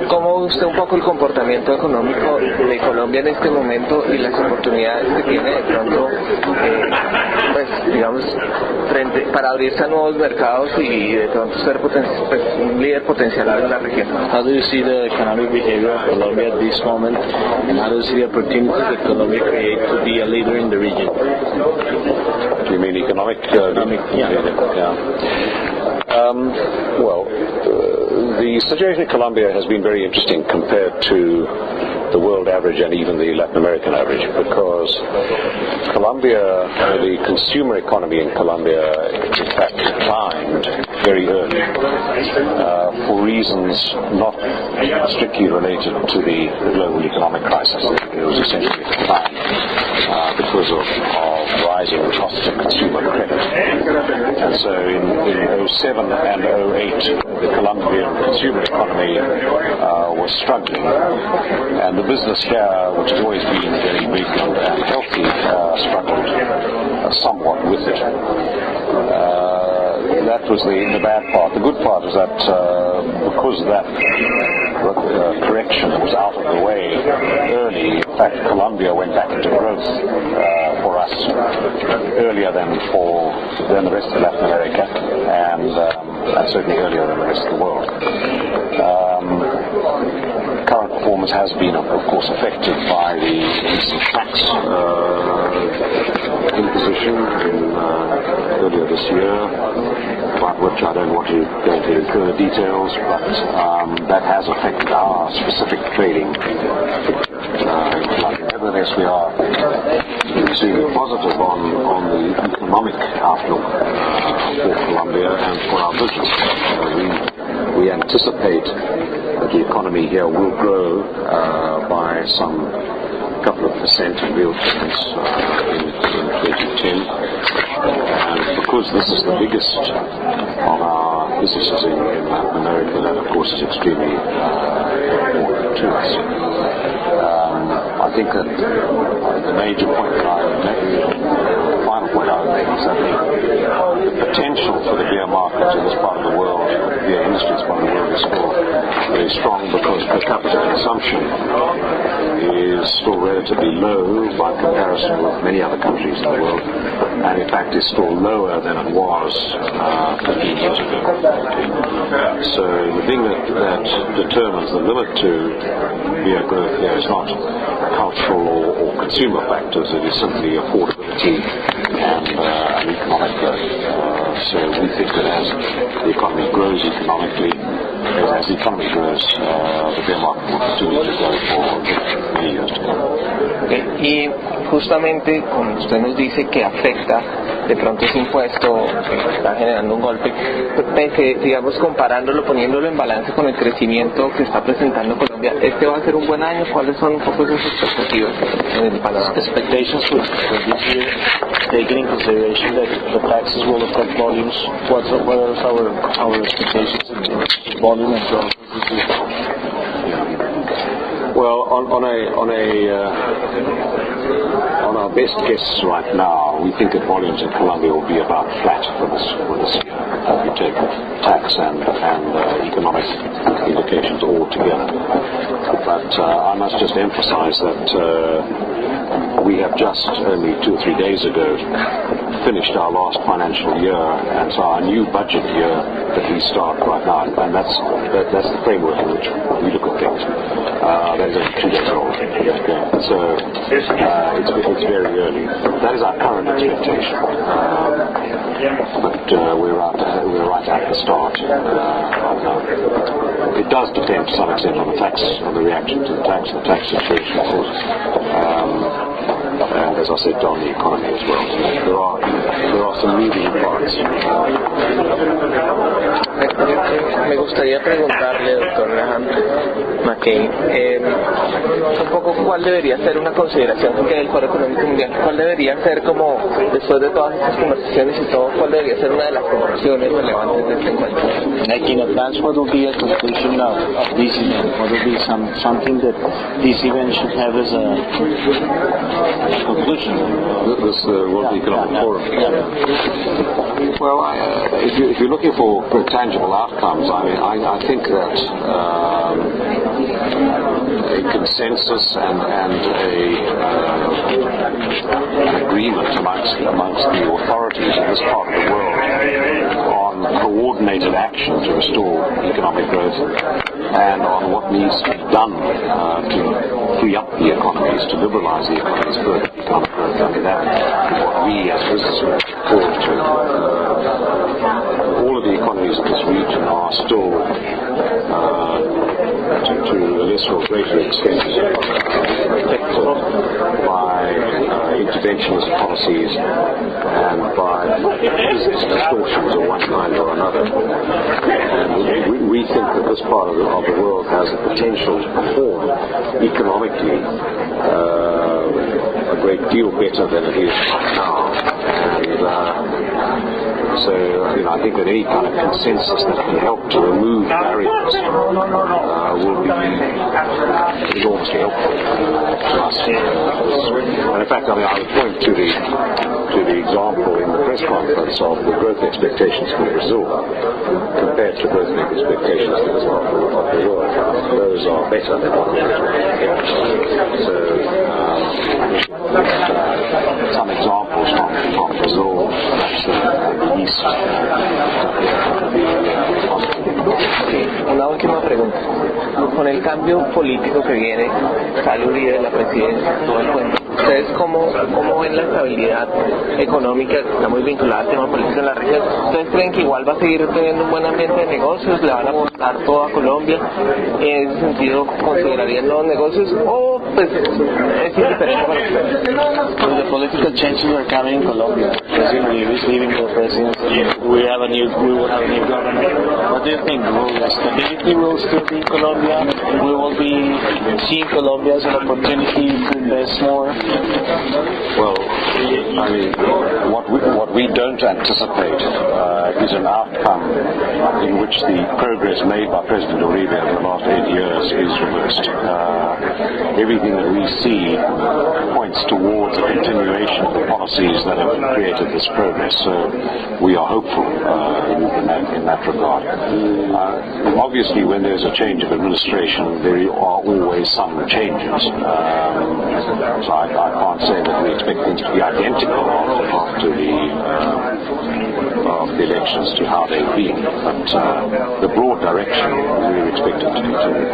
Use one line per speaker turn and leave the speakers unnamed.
¿Cómo ve usted un poco el comportamiento económico de Colombia en este momento y las oportunidades que tiene de pronto, pues digamos, para abrirse a nuevos mercados y de pronto ser un líder potencial en la región?
How do you see the economic behavior of Colombia at this moment, and how do you see the opportunities that Colombia creates to be a leader in the region?
Do you mean economic? The situation in Colombia has been very interesting compared to the world average and even the Latin American average, because Colombia, the consumer economy in Colombia, in fact, declined very early for reasons not strictly related to the global economic crisis. It was essentially a decline because of rising costs of consumer credit. And so in 07 and 08, the Colombian consumer economy was struggling, and the business here, which has always been very big and healthy, struggled somewhat with it. That was the bad part. The good part is that because that correction was out of the way early, in fact, Colombia went back into growth for us earlier than the rest of Latin America, and certainly earlier than the rest of the world. Current performance has been, of course, affected by the recent tax imposition earlier this year, about which I don't want to go into further details, but that has affected our specific trading. Nevertheless, we are seeing positive on the economic outlook for Colombia and for our business. We anticipate that the economy here will grow by some couple of percent in real terms in 2010, and because this is the biggest of our businesses in Latin America, that of course is extremely important to us. I think that the major point that I would make, the final point I would make, is that the potential for the beer market in this part of the world, the beer industry in this part of the world, is still very strong, because per capita consumption is still relatively low by comparison with many other countries in the world, and in fact is still lower than it was 15 years ago. So the thing that determines the limit to beer growth here is not cultural or consumer factors, it is simply affordability and economic growth. So we think that as the economy grows economically, as the economy grows, the beer market will continue to grow for many years to come.
Okay. Y justamente, como usted nos dice que afecta de pronto ese impuesto que está generando un golpe, digamos, comparándolo, poniéndolo en balance con el crecimiento que está presentando Colombia, ¿este va a ser un buen año? ¿Cuáles son un poco esas expectativas en el panorama?
Expectations for this year, taking in consideration that the taxes will affect volumes. What are our expectations in volume and growth this year?
Well, on our best guess right now, we think that volumes in Colombia will be about flat for this year. If you take tax and economic indications all together. But I must just emphasize that we have just only 2 or 3 days ago finished our last financial year, and so our new budget year that we start right now, and that's the framework in which we look at things. That is only 2 days old. So it's very early. That is our current expectation. But we're right at the start. It does depend to some extent on the reaction to the tax situation, of course. And as I said, on the economy as well. There are some moving parts.
Me gustaría preguntarle, doctor Mackay, un poco cuál debería ser una consideración del Foro Económico Mundial, cuál debería ser, como después de todas estas conversaciones y todo, cuál debería ser una de las conclusiones relevantes de este encuentro.
Like in advance, what will be a conclusion of this event? What will be something that this event should have as a conclusion?
This World Economic Forum. Well, if you're looking for tangible outcomes, I mean, I think that consensus and an agreement amongst the authorities in this part of the world on coordinated action to restore economic growth and on what needs to be done to free up the economies, to liberalize the economies further economic growth. I mean, that is what we as businessmen call to. All of the economies of this region are still, to a lesser or greater extent, affected by interventionist policies and by business distortions of one kind or another. And we think that this part of the world has the potential to perform economically a great deal better than it is now. And so, I think that any kind of consensus that can help to remove barriers will be enormously helpful to us. And in fact, I would point to the example in the press conference of the growth expectations for Brazil compared to growth expectations for this part of the world. Those are better than what we have here. So, some examples from Brazil, the East.
Una última pregunta. Con el cambio político que viene, sale Uribe de la presidencia, todo el cuento. ¿Ustedes cómo ven la estabilidad económica que está muy vinculada al tema político en la región? ¿Ustedes creen que igual va a seguir teniendo un buen ambiente de negocios? ¿Le van a aportar todo a Colombia? ¿En ese sentido considerarían nuevos negocios? ¿O pues es indiferente para ustedes?
So the political changes are coming in Colombia. Presumably he's leaving the presidency. We will have a new government. What do you think? Will stability still be in Colombia? We will be seeing Colombia as an opportunity to invest more?
Well, what we don't anticipate is an outcome in which the progress made by President Uribe in the last 8 years is reversed. Everything that we see points towards a continuation of the policies that have created this progress. So we are hopeful in that regard. Obviously, when there's a change of administration, there are always some changes. So I can't say that we expect things to be identical after the elections to how they've been, but the broad direction we expect it to continue.